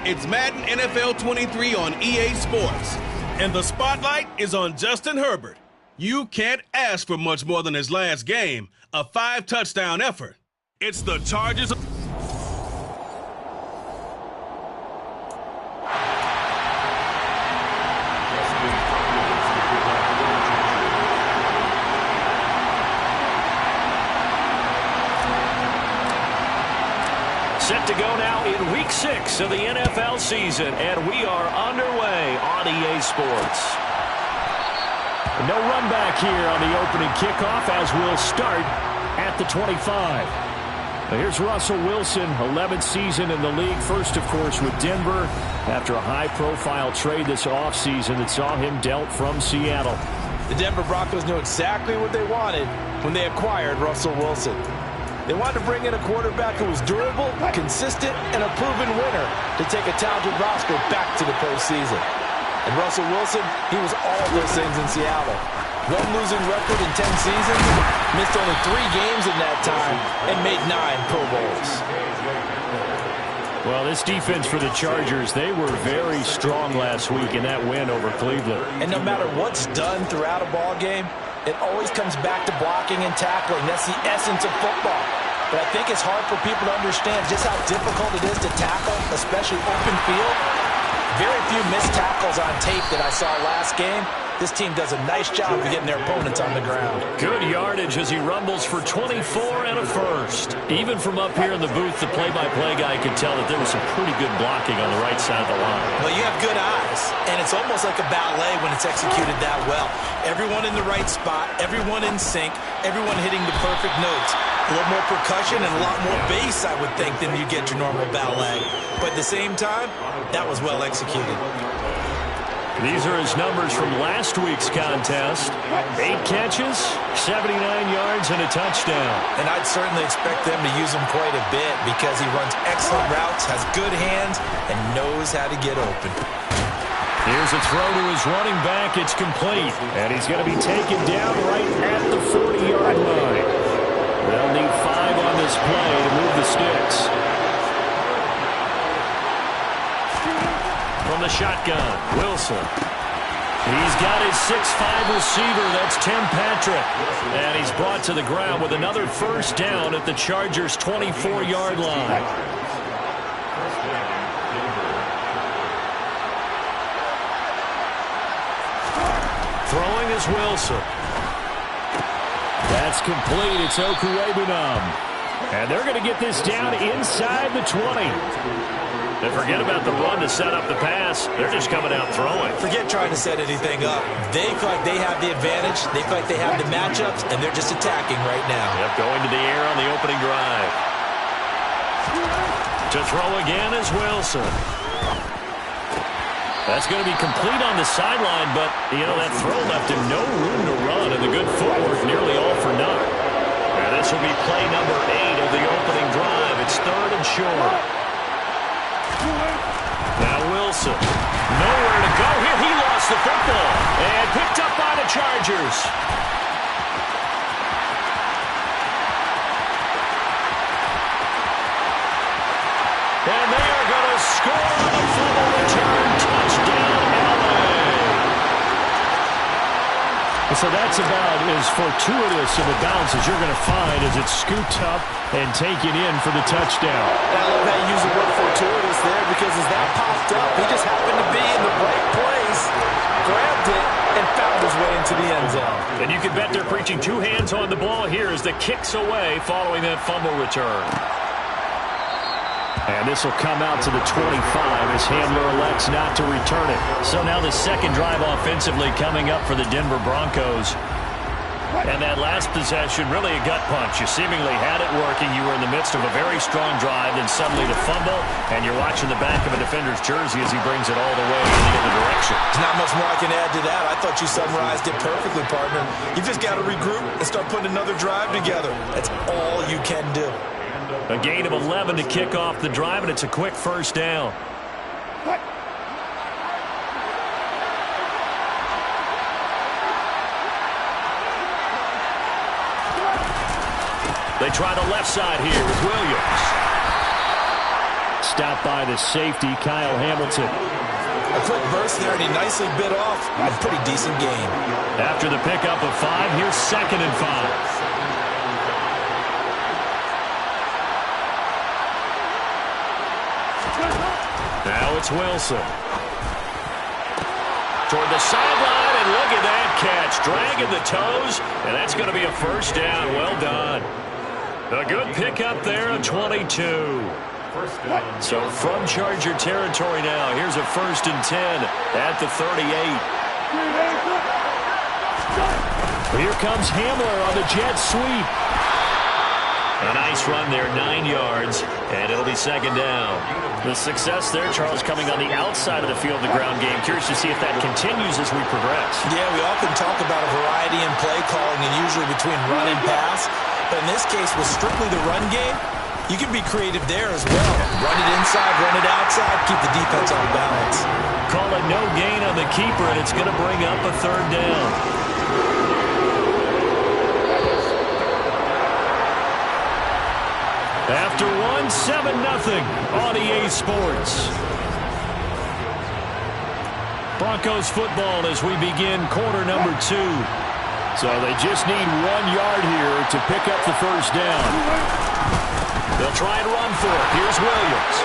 It's Madden NFL 23 on EA Sports, and the spotlight is on Justin Herbert. You can't ask for much more than his last game, a 5-touchdown effort. It's the Chargers. Set to go now in Week 6 of the NFL season, and we are underway on EA Sports. No run back here on the opening kickoff as we'll start at the 25. Now here's Russell Wilson, 11th season in the league. First, of course, with Denver after a high-profile trade this offseason that saw him dealt from Seattle. The Denver Broncos knew exactly what they wanted when they acquired Russell Wilson. They wanted to bring in a quarterback who was durable, consistent, and a proven winner to take a talented roster back to the postseason. And Russell Wilson, he was all those things in Seattle. One losing record in 10 seasons, missed only 3 games in that time, and made 9 Pro Bowls. Well, this defense for the Chargers, they were very strong last week in that win over Cleveland. And no matter what's done throughout a ball game, it always comes back to blocking and tackling. That's the essence of football. But I think it's hard for people to understand just how difficult it is to tackle, especially open field. Very few missed tackles on tape that I saw last game. This team does a nice job of getting their opponents on the ground. Good yardage as he rumbles for 24 and a first. Even from up here in the booth, the play-by-play guy could tell that there was some pretty good blocking on the right side of the line. Well, you have good eyes, and it's almost like a ballet when it's executed that well. Everyone in the right spot, everyone in sync, everyone hitting the perfect notes. A little more percussion and a lot more bass, I would think, than you get your normal ballet. But at the same time, that was well executed. These are his numbers from last week's contest. 8 catches, 79 yards, and a touchdown. And I'd certainly expect them to use him quite a bit because he runs excellent routes, has good hands, and knows how to get open. Here's a throw to his running back. It's complete. And he's going to be taken down right at the 40-yard line. They'll need 5 on this play to move the sticks. From the shotgun, Wilson. He's got his 6'5" receiver. That's Tim Patrick. And he's brought to the ground with another first down at the Chargers' 24-yard line. Throwing is Wilson. That's complete. It's Okuwebunam. And they're going to get this down inside the 20. They forget about the run to set up the pass. They're just coming out throwing. Forget trying to set anything up. They feel like they have the advantage. They feel like they have the matchups, and they're just attacking right now. Yep, going to the air on the opening drive. To throw again is Wilson. That's going to be complete on the sideline, but, you know, that throw left him no room to run, and the good footwork nearly all for naught. And this will be play number 8 of the opening drive. It's 3rd and short. Now Wilson, nowhere to go here. He lost the football and picked up by the Chargers. And they are going to score on a fumble return. Touchdown, LA. So that's about as fortuitous of a bounce as you're going to find as it's scooped up and taken in for the touchdown. I love how you use the word fortuitous there because as that popped up, he just happened to be in the right place, grabbed it, and found his way into the end zone. And you can bet they're preaching 2 hands on the ball here as the kick's away following that fumble return. And this will come out to the 25 as Handler elects not to return it. So now the second drive offensively coming up for the Denver Broncos. And that last possession, really a gut punch. You seemingly had it working. You were in the midst of a very strong drive, then suddenly the fumble, and you're watching the back of a defender's jersey as he brings it all the way in the other direction. There's not much more I can add to that. I thought you summarized it perfectly, partner. You just got to regroup and start putting another drive together. That's all you can do. A gain of 11 to kick off the drive, and it's a quick first down. They try the left side here with Williams. stopped by the safety, Kyle Hamilton. A quick burst there, and he nicely bit off a pretty decent gain. After the pickup of 5, here's 2nd and 5. Now it's Wilson. Toward the sideline, and look at that catch. Dragging the toes, and that's going to be a first down. Well done. A good pickup there, a 22. So from Charger territory now, here's a 1st and 10 at the 38. Here comes Hamler on the jet sweep. A nice run there, 9 yards, and it'll be 2nd down. The success there, Charles, coming on the outside of the field, the ground game. Curious to see if that continues as we progress. Yeah, we often talk about a variety in play calling and usually between run and pass. But in this case, with strictly the run game, you can be creative there as well. Run it inside, run it outside, keep the defense on balance. Call it no gain on the keeper, and it's going to bring up a 3rd down. After 1, 7-0 on EA Sports. Broncos football as we begin quarter number 2. So they just need 1 yard here to pick up the first down. They'll try and run for it. Here's Williams.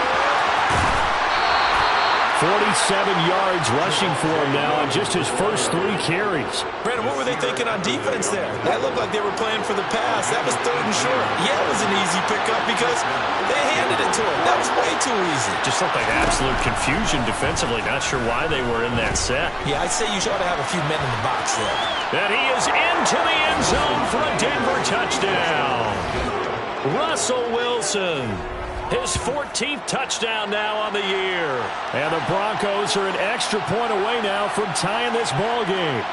47 yards rushing for him now on just his first 3 carries. Brandon, what were they thinking on defense there? That looked like they were playing for the pass. That was 3rd and short. Yeah, it was an easy pickup because they handed it to him. That was way too easy. Just looked like absolute confusion defensively. Not sure why they were in that set. Yeah, I'd say you ought to have a few men in the box there. And he is into the end zone for a Denver touchdown. Russell Wilson. His 14th touchdown now on the year. And the Broncos are an extra point away now from tying this ball game.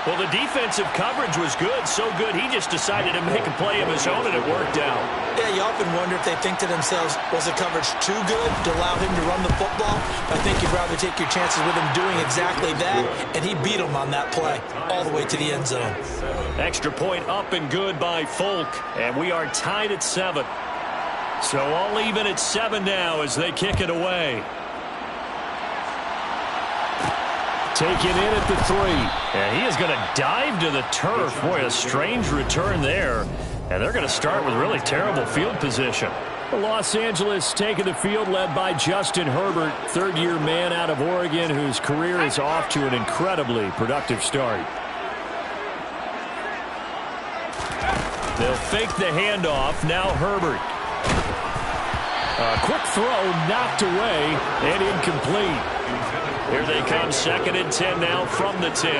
Well, the defensive coverage was good, so good he just decided to make a play of his own, and it worked out. Yeah, you often wonder if they think to themselves, was the coverage too good to allow him to run the football? I think you'd rather take your chances with him doing exactly that, and he beat him on that play all the way to the end zone. Extra point up and good by Folk, and we are tied at 7. So all even at 7 now as they kick it away. Taken in at the 3. And he is going to dive to the turf. Boy, a strange return there. And they're going to start with really terrible field position. Los Angeles taking the field led by Justin Herbert, 3rd-year man out of Oregon whose career is off to an incredibly productive start. They'll fake the handoff. Now Herbert. A quick throw knocked away and incomplete. Here they come, 2nd and 10 now from the 10.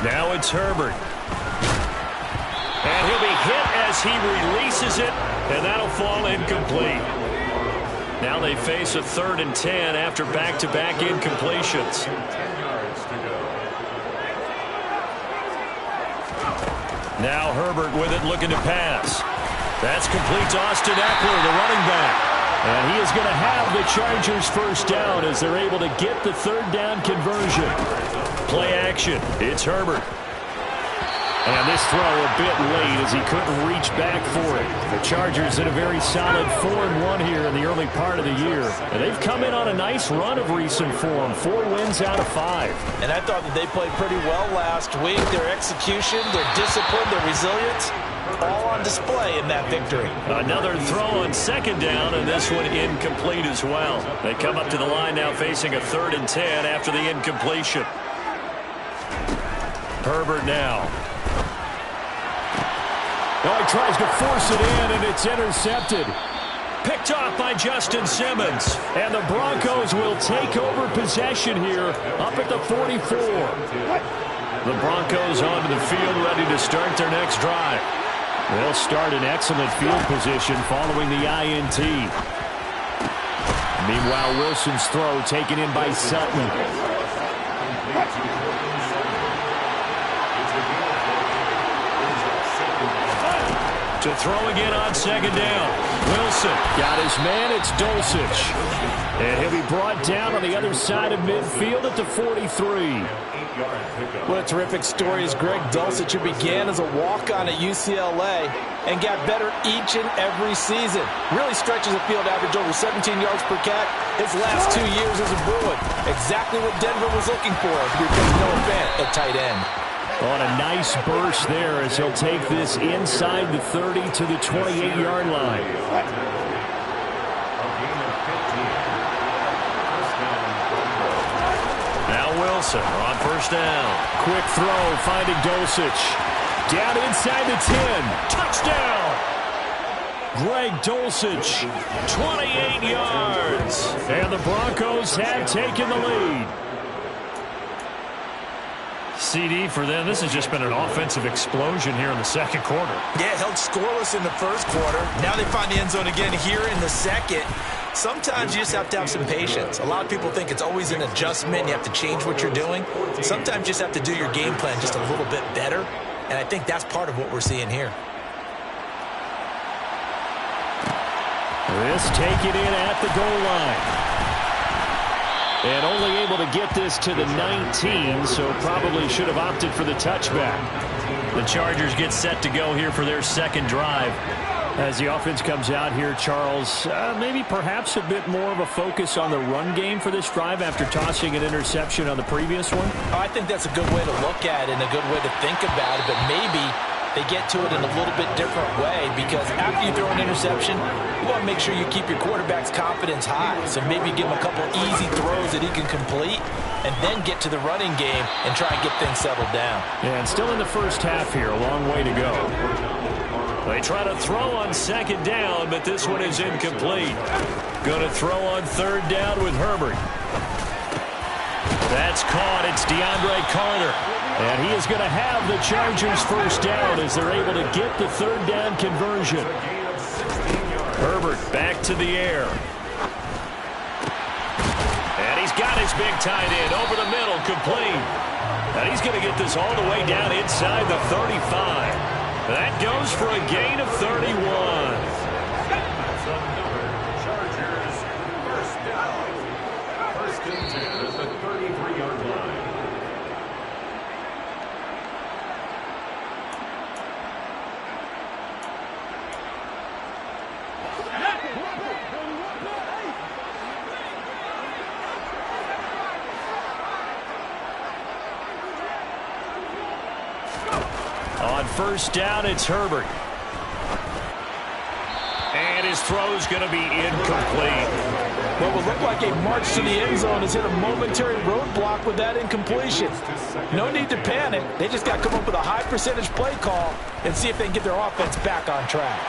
Now it's Herbert. And he'll be hit as he releases it, and that'll fall incomplete. Now they face a 3rd and 10 after back-to-back incompletions. Now Herbert with it, looking to pass. That's complete to Austin Eckler, the running back. And he is going to have the Chargers first down as they're able to get the 3rd down conversion. Play action. It's Herbert. And this throw a bit late as he couldn't reach back for it. The Chargers in a very solid 4-1 here in the early part of the year. And they've come in on a nice run of recent form. 4 wins out of 5. And I thought that they played pretty well last week. Their execution, their discipline, their resilience, all on display in that victory. Another throw on 2nd down, and this one incomplete as well. They come up to the line now facing a 3rd and 10 after the incompletion. Herbert now. Oh, he tries to force it in, and it's intercepted. Picked off by Justin Simmons. And the Broncos will take over possession here up at the 44. The Broncos onto the field ready to start their next drive. They'll start in excellent field position following the INT. Meanwhile, Wilson's throw taken in by Sutton. To throw again on second down. Wilson got his man. It's Dulcich. And he'll be brought down on the other side of midfield at the 43. What a terrific story is Greg Dulcich, who began as a walk-on at UCLA and got better each and every season. Really stretches the field average over 17 yards per catch his last 2 years as a Bruin. Exactly what Denver was looking for to replace Noah Fant at tight end. On a nice burst there as he'll take this inside the 30 to the 28-yard line. Now Wilson on first down. Quick throw, finding Dulcich. Down inside the 10. Touchdown! Greg Dulcich, 28 yards. And the Broncos have taken the lead. CD for them. This has just been an offensive explosion here in the second quarter. Yeah, held scoreless in the first quarter. Now they find the end zone again here in the second. Sometimes you just have to have some patience. A lot of people think it's always an adjustment. You have to change what you're doing. Sometimes you just have to do your game plan just a little bit better. And I think that's part of what we're seeing here. This taken in at the goal line. And only able to get this to the 19, so probably should have opted for the touchback. The Chargers get set to go here for their second drive. As the offense comes out here, Charles, maybe perhaps a bit more of a focus on the run game for this drive after tossing an interception on the previous one? I think that's a good way to look at it and a good way to think about it, but maybe they get to it in a little bit different way, because after you throw an interception, you want to make sure you keep your quarterback's confidence high. So maybe give him a couple easy throws that he can complete and then get to the running game and try and get things settled down. Yeah, and still in the first half here, a long way to go. They try to throw on second down, but this one is incomplete. Going to throw on third down with Herbert. That's caught. It's DeAndre Carter. And he is going to have the Chargers first down as they're able to get the third down conversion. Herbert back to the air. And he's got his big tight end over the middle, complete. And he's going to get this all the way down inside the 35. That goes for a gain of 31. Chargers first down. First and 10 at the 33-yard line. On first down, it's Herbert. And his throw's going to be incomplete. What will look like a march to the end zone has hit a momentary roadblock with that incompletion. No need to panic. They just got to come up with a high percentage play call and see if they can get their offense back on track.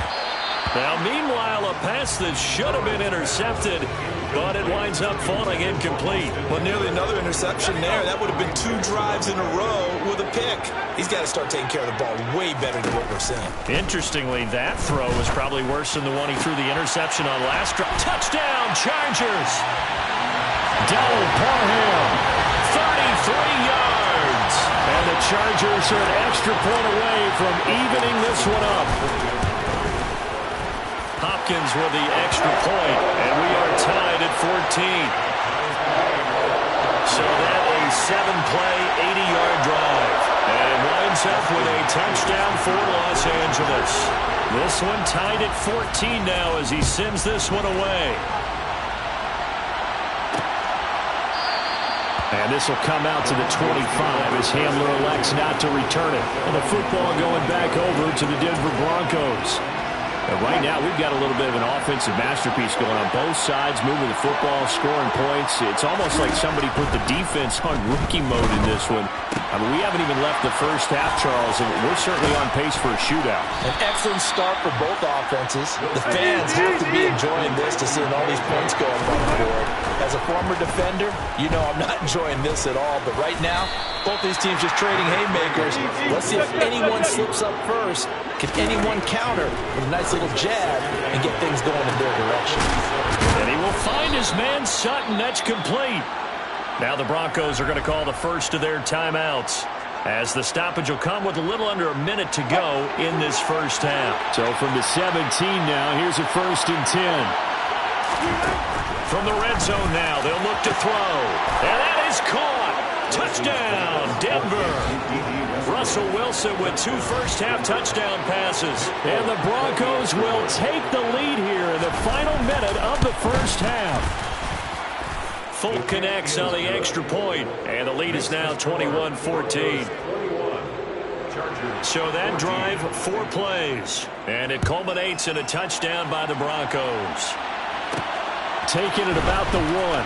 Now, meanwhile, a pass that should have been intercepted, but it winds up falling incomplete. Well, nearly another interception there. That would have been 2 drives in a row with a pick. He's got to start taking care of the ball way better than what we're seeing. Interestingly, that throw was probably worse than the one he threw the interception on last drive. Touchdown, Chargers! Del Parham, 33 yards. And the Chargers are an extra point away from evening this one up. Hopkins with the extra point, and we are tied at 14. So that a 7-play, 80-yard drive. And it winds up with a touchdown for Los Angeles. This one tied at 14 now as he sends this one away. And this will come out to the 25 as Hamler elects not to return it. And the football going back over to the Denver Broncos. And right now, we've got a little bit of an offensive masterpiece going on both sides, moving the football, scoring points. It's almost like somebody put the defense on rookie mode in this one. I mean, we haven't even left the first half, Charles, and we're certainly on pace for a shootout. An excellent start for both offenses. The fans have to be enjoying this to seeing all these points go up on the board. As a former defender, you know I'm not enjoying this at all. But right now, both these teams just trading haymakers. Let's see if anyone slips up first. Can anyone counter with a nice little jab and get things going in their direction? And he will find his man Sutton. That's complete. Now the Broncos are going to call the first of their timeouts. as the stoppage will come with a little under a minute to go in this first half. So from the 17 now, here's a 1st and 10. From the red zone now, they'll look to throw. And that is caught. Touchdown, Denver. Russell Wilson with 2 first-half touchdown passes. And the Broncos will take the lead here in the final minute of the first half. Folk connects on the extra point, and the lead is now 21-14. So that drive, 4 plays, and it culminates in a touchdown by the Broncos. Taking it about the 1.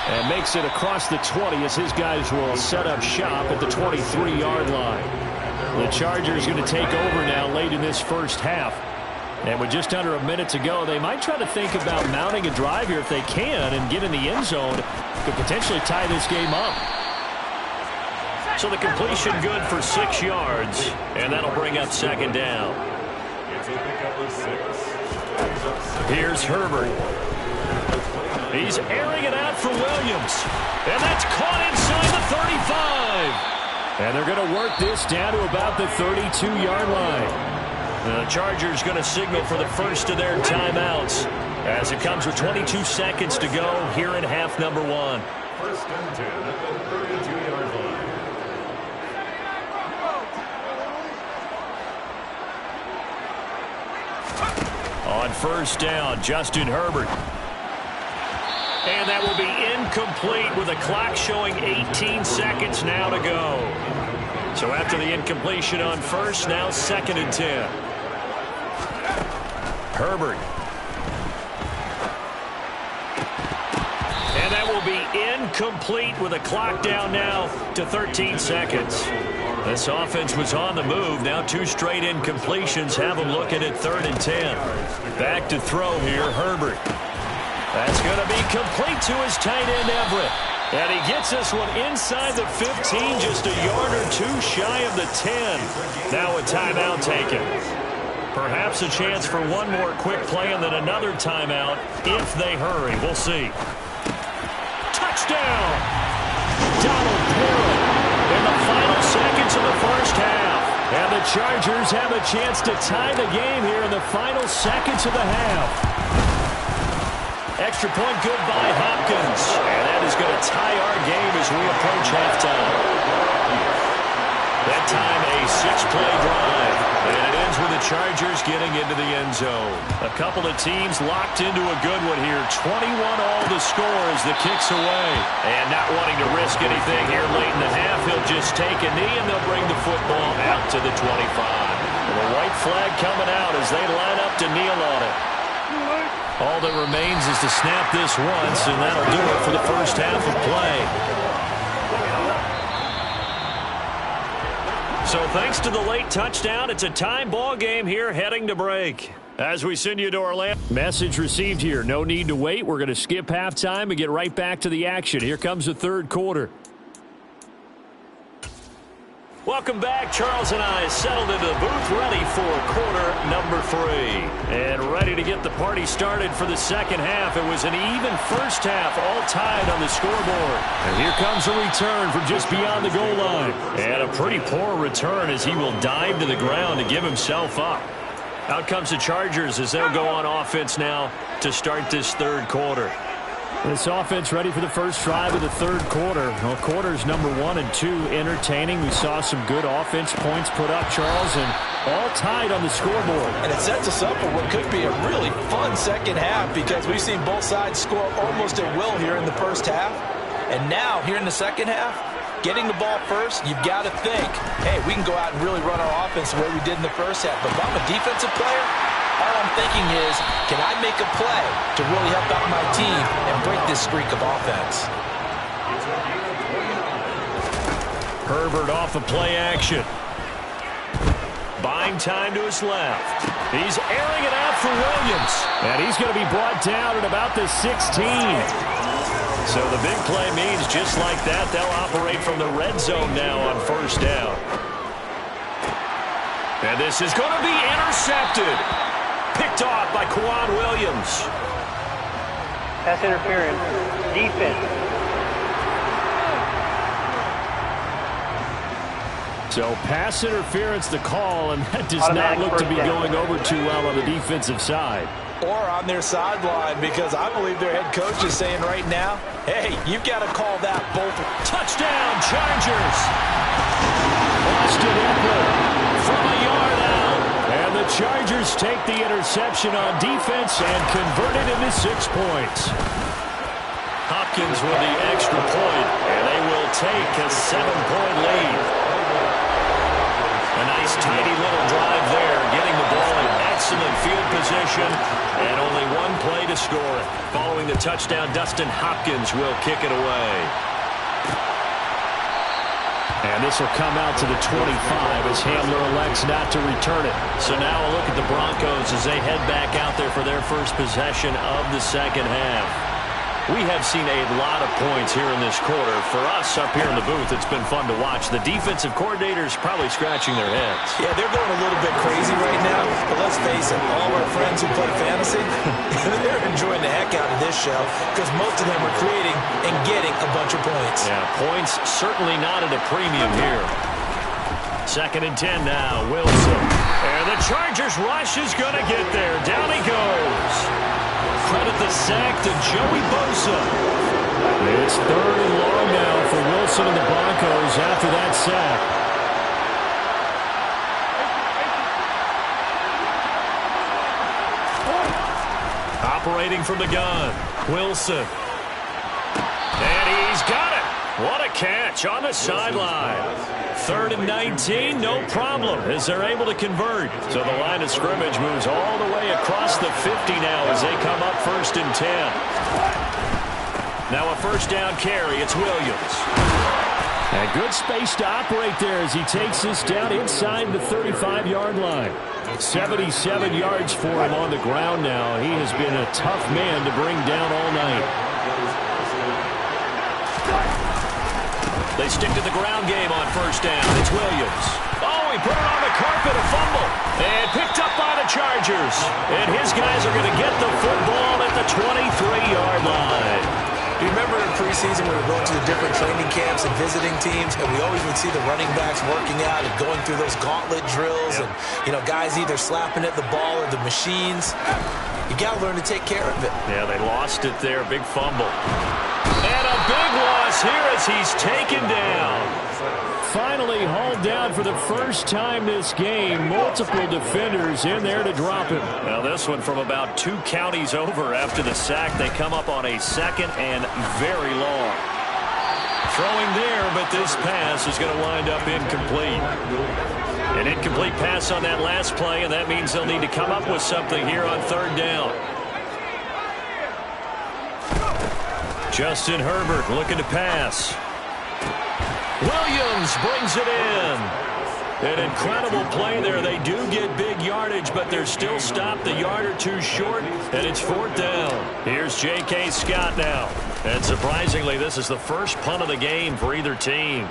And makes it across the 20 as his guys will set up shop at the 23-yard line. The Chargers going to take over now late in this first half. And with just under a minute to go, they might try to think about mounting a drive here if they can and get in the end zone. Could potentially tie this game up. So the completion good for 6 yards, and that'll bring up 2nd down. Here's Herbert. He's airing it out for Williams. And that's caught inside the 35. And they're going to work this down to about the 32-yard line. The Chargers going to signal for the first of their timeouts as it comes with 22 seconds to go here in half number 1. 1st and 10 at the 32-yard line. On 1st down, Justin Herbert. And that will be incomplete with the clock showing 18 seconds now to go. So after the incompletion on 1st, now 2nd and 10. Herbert. And that will be incomplete with a clock down now to 13 seconds. This offense was on the move. Now 2 straight incompletions have them looking at 3rd and 10. Back to throw here, Herbert. That's going to be complete to his tight end, Everett. And he gets this one inside the 15, just a yard or 2 shy of the 10. Now a timeout taken. Perhaps a chance for one more quick play and then another timeout if they hurry. We'll see. Touchdown! Donald Parrott in the final seconds of the first half. And the Chargers have a chance to tie the game here in the final seconds of the half. Extra point good by Hopkins. And that is going to tie our game as we approach halftime. That time a 6-play drive. And it ends with the Chargers getting into the end zone. A couple of teams locked into a good one here. 21 all to score as the kick's away. And not wanting to risk anything here late in the half, he'll just take a knee and they'll bring the football out to the 25. And the white flag coming out as they line up to kneel on it. All that remains is to snap this once, and that'll do it for the first half of play. So thanks to the late touchdown, it's a time ball game here heading to break. As we send you to Orlando. Message received here. No need to wait. We're going to skip halftime and get right back to the action. Here comes the 3rd quarter. Welcome back. Charles and I settled into the booth, ready for quarter number 3. And ready to get the party started for the second half. It was an even first half, all tied on the scoreboard. And here comes a return from just beyond the goal line. And a pretty poor return as he will dive to the ground to give himself up. Out comes the Chargers as they'll go on offense now to start this 3rd quarter. This offense ready for the first drive of the 3rd quarter. Well, quarters number 1 and 2 entertaining. We saw some good offense points put up, Charles, and all tied on the scoreboard. And it sets us up for what could be a really fun second half because we've seen both sides score almost at will here in the first half. And now, here in the second half, getting the ball first, you've got to think, hey, we can go out and really run our offense the way we did in the first half. But if I'm a defensive player, all I'm thinking is, can I make a play to really help out my team and break this streak of offense? Herbert off of play action. Buying time to his left. He's airing it out for Williams. And he's going to be brought down at about the 16. So the big play means just like that, they'll operate from the red zone now on 1st down. And this is going to be intercepted. Picked off by Quan Williams. Pass interference. Defense. So pass interference the call, and that does not look to be going over too well on the defensive side. Or on their sideline, because I believe their head coach is saying right now, hey, you've got to call that both. Touchdown, Chargers! Austin Eckler from a yard out. And the Chargers take the interception on defense and convert it into 6 points. Hopkins with the extra point, and they will take a 7-point lead. A nice tidy little drive there, getting the ball in excellent field position, and only 1 play to score it. Following the touchdown, Dustin Hopkins will kick it away. And this will come out to the 25 as Hamler elects not to return it. So now a look at the Broncos as they head back out there for their first possession of the second half. We have seen a lot of points here in this quarter. For us up here in the booth, it's been fun to watch. The defensive coordinators probably scratching their heads. Yeah, they're going a little bit crazy right now. But let's face it, all of our friends who play fantasy, they're enjoying the heck out of this show because most of them are creating and getting a bunch of points. Yeah, points certainly not at a premium here. 2nd and 10 now, Wilson. And the Chargers rush is going to get there. Down he goes. Credit the sack to Joey Bosa. It's 3rd and long now for Wilson and the Broncos after that sack. Operating from the gun, Wilson. And he's got it. What a catch on the sideline. 3rd and 19, no problem, as they're able to convert. So the line of scrimmage moves all the way across the 50 now as they come up 1st and 10. Now a 1st down carry, it's Williams. And good space to operate there as he takes this down inside the 35-yard line. 77 yards for him on the ground now. He has been a tough man to bring down all night. They stick to the ground game on 1st down. It's Williams. Oh, he put it on the carpet, a fumble. And picked up by the Chargers. And his guys are going to get the football at the 23-yard line. Do you remember in preseason we were going to the different training camps and visiting teams, and we always would see the running backs working out and going through those gauntlet drills, and, you know, guys either slapping at the ball or the machines. You got to learn to take care of it. Yeah, they lost it there. Big fumble. And a big loss here as he's taken down. Finally hauled down for the first time this game. Multiple defenders in there to drop him. Now this one from about 2 counties over after the sack. They come up on a 2nd and very long. Throwing there, but this pass is going to wind up incomplete. An incomplete pass on that last play, and that means they'll need to come up with something here on 3rd down. Justin Herbert looking to pass. Williams brings it in. An incredible play there. They do get big yardage, but they're still stopped a yard or 2 short, and it's 4th down. Here's J.K. Scott now. And surprisingly, this is the first punt of the game for either team.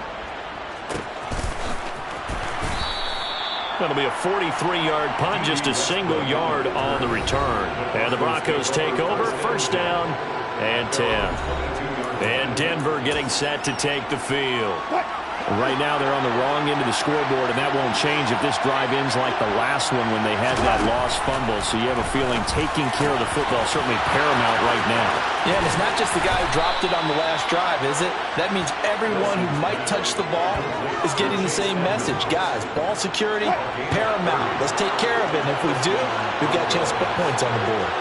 That'll be a 43-yard punt, just a single yard on the return. And the Broncos take over, 1st down and 10. And Denver getting set to take the field. Right now they're on the wrong end of the scoreboard, and that won't change if this drive ends like the last one when they had that lost fumble. So you have a feeling taking care of the football is certainly paramount right now. Yeah, and it's not just the guy who dropped it on the last drive, is it? That means everyone who might touch the ball is getting the same message. Guys, ball security, paramount. Let's take care of it, and if we do, we've got a chance to put points on the board.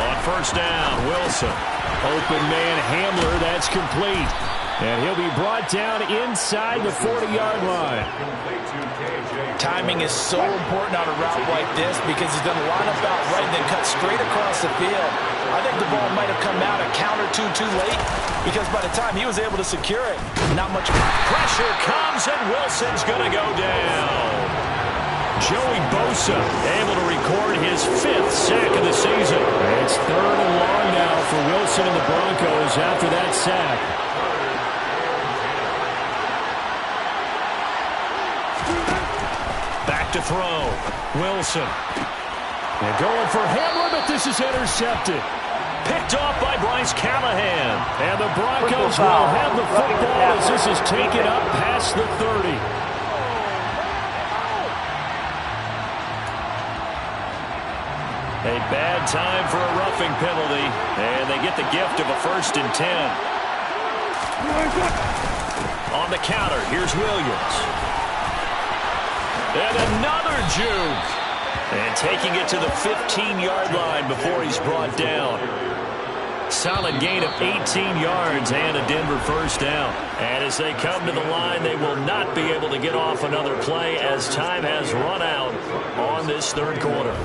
On 1st down, Wilson. Open man Hamler, that's complete. And he'll be brought down inside the 40-yard line. Timing is so important on a route like this because he's going to line up out right and then cut straight across the field. I think the ball might have come out a count or two too late because by the time he was able to secure it, not much pressure comes and Wilson's going to go down. Joey Bosa able to record his 5th sack of the season. It's 3rd and long now for Wilson and the Broncos after that sack. Back to throw. Wilson. And going for Hamler, but this is intercepted. Picked off by Bryce Callahan. And the Broncos will have the football as this is taken up past the 30. A bad time for a roughing penalty, and they get the gift of a 1st and 10. On the counter, here's Williams. And another juke. And taking it to the 15-yard line before he's brought down. Solid gain of 18 yards and a Denver 1st down. And as they come to the line, they will not be able to get off another play as time has run out on this 3rd quarter.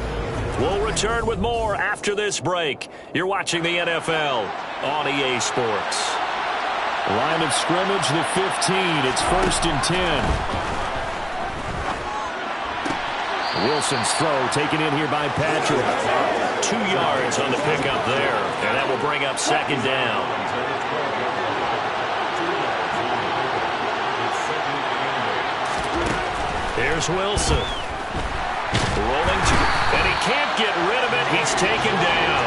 We'll return with more after this break. You're watching the NFL on EA Sports. Line of scrimmage, the 15. It's 1st and 10. Wilson's throw taken in here by Patrick. 2 yards on the pickup there, and that will bring up 2nd down. Here's Wilson. Rolling to, and he can't get rid of it. He's taken down.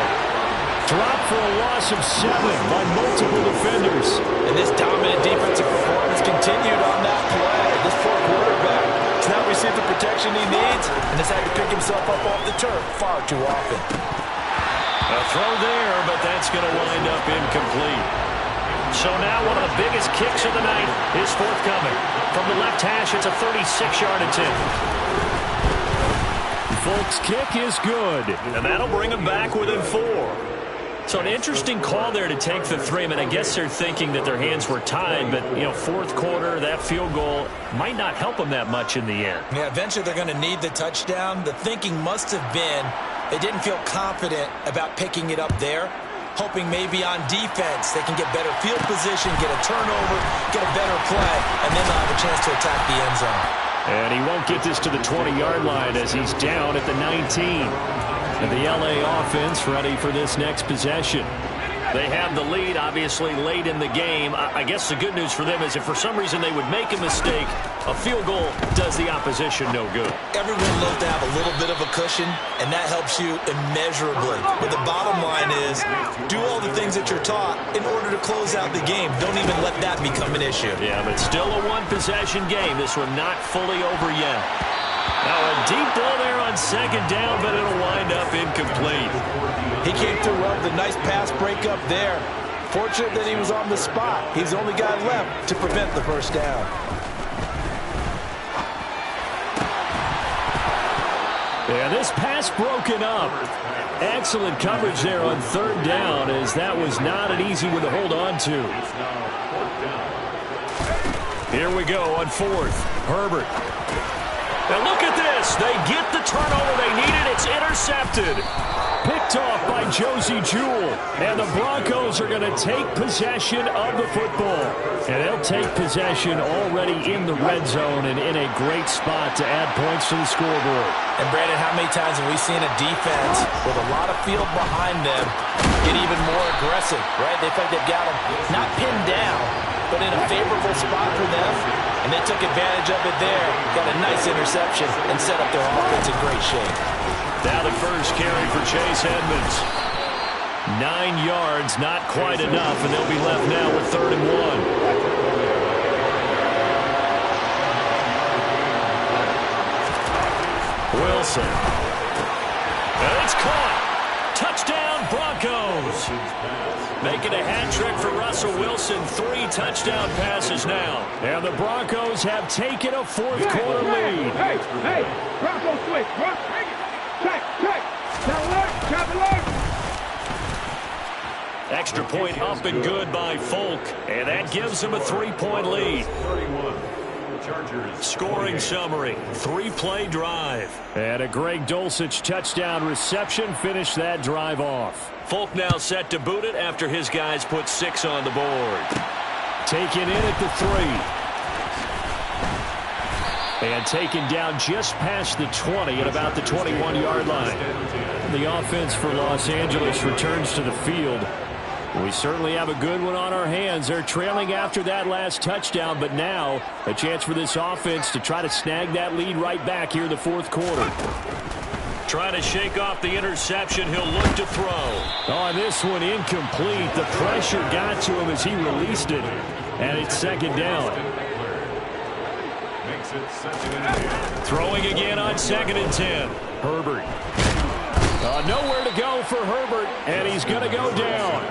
Dropped for a loss of 7 by multiple defenders. And this dominant defensive performance continued on that play. This poor quarterback has not received the protection he needs and has had to pick himself up off the turf far too often. A throw there, but that's going to wind up incomplete. So now one of the biggest kicks of the night is forthcoming. From the left hash, it's a 36-yard attempt. Folk's kick is good. And that'll bring him back within 4. So an interesting call there to take the 3. I mean, I guess they're thinking that their hands were tied, but, you know, 4th quarter, that field goal might not help them that much in the end. Yeah, eventually they're going to need the touchdown. The thinking must have been they didn't feel confident about picking it up there, hoping maybe on defense they can get better field position, get a turnover, get a better play, and then they'll have a chance to attack the end zone. And he won't get this to the 20-yard line as he's down at the 19. And the LA offense ready for this next possession. They have the lead, obviously, late in the game. I guess the good news for them is if for some reason they would make a mistake, a field goal does the opposition no good. Everyone loves to have a little bit of a cushion, and that helps you immeasurably. But the bottom line is, do all the things that you're taught in order to close out the game. Don't even let that become an issue. Yeah, but still a one-possession game. This one not fully over yet. Now a deep ball there on 2nd down, but it'll wind up incomplete. He came through well with a nice pass breakup there. Fortunate that he was on the spot. He's the only guy left to prevent the 1st down. And this pass broken up. Excellent coverage there on 3rd down, as that was not an easy one to hold on to. Here we go on 4th. Herbert. Now look at this. They get the turnover they needed. It's intercepted. Picked off by Josie Jewell. And the Broncos are going to take possession of the football. And they'll take possession already in the red zone and in a great spot to add points to the scoreboard. And Brandon, how many times have we seen a defense with a lot of field behind them get even more aggressive, right? They feel like they've got them not pinned down, but in a favorable spot for them. And they took advantage of it there. Got a nice interception and set up their offense in great shape. Now the first carry for Chase Edmonds. 9 yards, not quite enough, and they'll be left now with 3rd and 1. Wilson. And it's caught. Touchdown, Broncos. Making a hat trick for Russell Wilson. 3 touchdown passes now. And the Broncos have taken a 4th quarter lead. Hey, Broncos switch. Check. Travel alert. Extra point up and good by Folk. And that gives them a 3-point lead. 31. Chargers. Scoring summary. 3-play drive. And a Greg Dulcich touchdown reception finished that drive off. Folk now set to boot it after his guys put 6 on the board. Taken in at the 3. And taken down just past the 20 at about the 21-yard line. The offense for Los Angeles returns to the field. We certainly have a good one on our hands. They're trailing after that last touchdown, but now a chance for this offense to try to snag that lead right back here in the 4th quarter. Trying to shake off the interception. He'll look to throw. On this one, incomplete. The pressure got to him as he released it. And it's second down. Makes it 2nd and 10. Throwing again on 2nd and 10. Herbert. Nowhere to go for Herbert, and he's going to go down.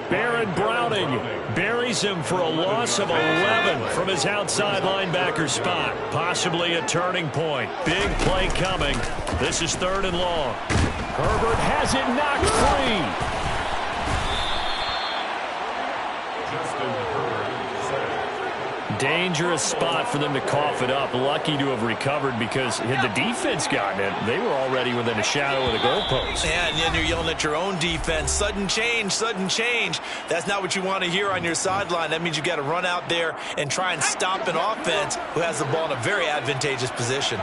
Baron Browning buries him for a loss of 11 from his outside linebacker spot. Possibly a turning point. Big play coming. This is 3rd and long. Herbert has it knocked free. Dangerous spot for them to cough it up. Lucky to have recovered because had the defense gotten it, they were already within a shadow of the goalpost. Yeah, and then you're yelling at your own defense. Sudden change, sudden change. That's not what you want to hear on your sideline. That means you got to run out there and try and stop an offense who has the ball in a very advantageous position.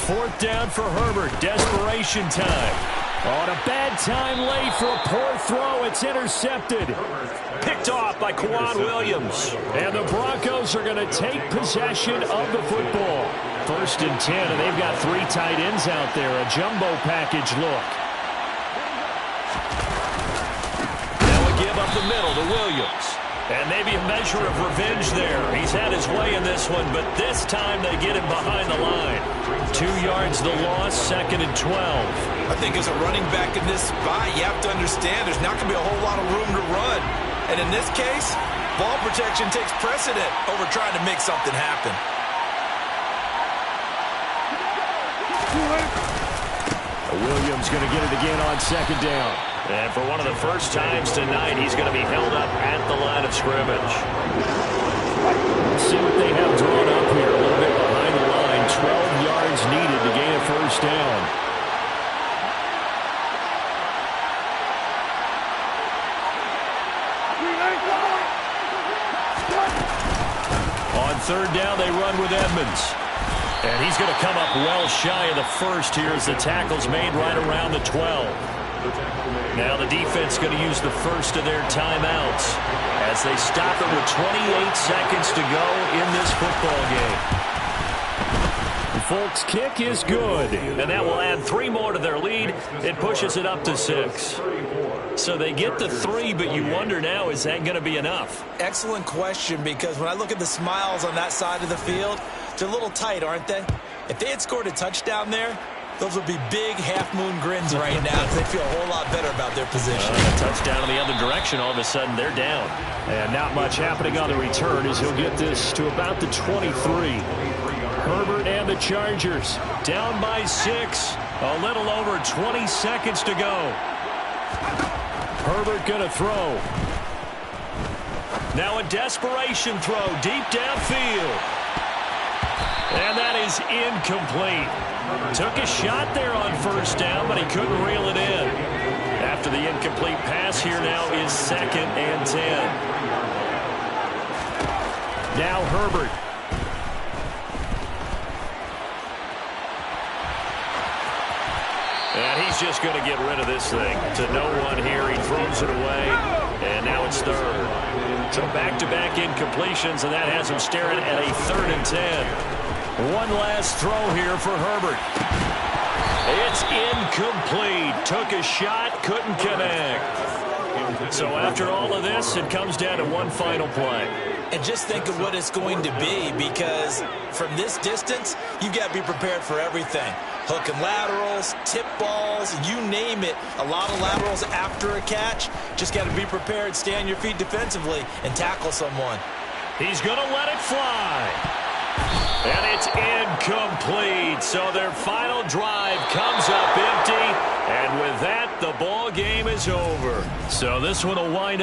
4th down for Herbert. Desperation time. On a bad time late for a poor throw. It's intercepted. Picked off by Quan Williams. And the Broncos are going to take possession of the football. 1st and 10, and they've got 3 tight ends out there. A jumbo package look. Now a give up the middle to Williams. And maybe a measure of revenge there. He's had his way in this one, but this time they get him behind the line. 2 yards the loss, 2nd and 12. I think as a running back in this spot, you have to understand there's not going to be a whole lot of room to run. And in this case, ball protection takes precedent over trying to make something happen. Williams going to get it again on 2nd down. And for one of the first times tonight, he's going to be held up at the line of scrimmage. Let's see what they have drawn up here. A little bit behind the line. 12 yards needed to gain a 1st down. On 3rd down, they run with Edmonds. And he's going to come up well shy of the first here as the tackle's made right around the 12. Now the defense going to use the first of their timeouts as they stop it with 28 seconds to go in this football game. The Folks' kick is good, and that will add 3 more to their lead. It pushes it up to 6. So they get the 3, but you wonder now, is that going to be enough? Excellent question, because when I look at the smiles on that side of the field, they're a little tight, aren't they? If they had scored a touchdown there, those would be big half-moon grins right now because they feel a whole lot better about their position. A touchdown in the other direction, all of a sudden they're down. And not much happening on the return as he'll get this to about the 23. Herbert and the Chargers down by 6. A little over 20 seconds to go. Herbert going to throw. Now a desperation throw deep downfield. And that is incomplete. Took a shot there on 1st down, but he couldn't reel it in. After the incomplete pass, here now is 2nd and 10. Now Herbert. And he's just going to get rid of this thing. To no one here, he throws it away, and now it's 3rd. So back-to-back incompletions, and that has him staring at a 3rd and 10. One last throw here for Herbert. It's incomplete. Took a shot, couldn't connect. So after all of this, it comes down to one final play. And just think of what it's going to be, because from this distance, you've got to be prepared for everything. Hook and laterals, tip balls, you name it. A lot of laterals after a catch. Just got to be prepared, stay on your feet defensively, and tackle someone. He's going to let it fly. And it's incomplete. So their final drive comes up empty. And with that, the ball game is over. So this one will wind up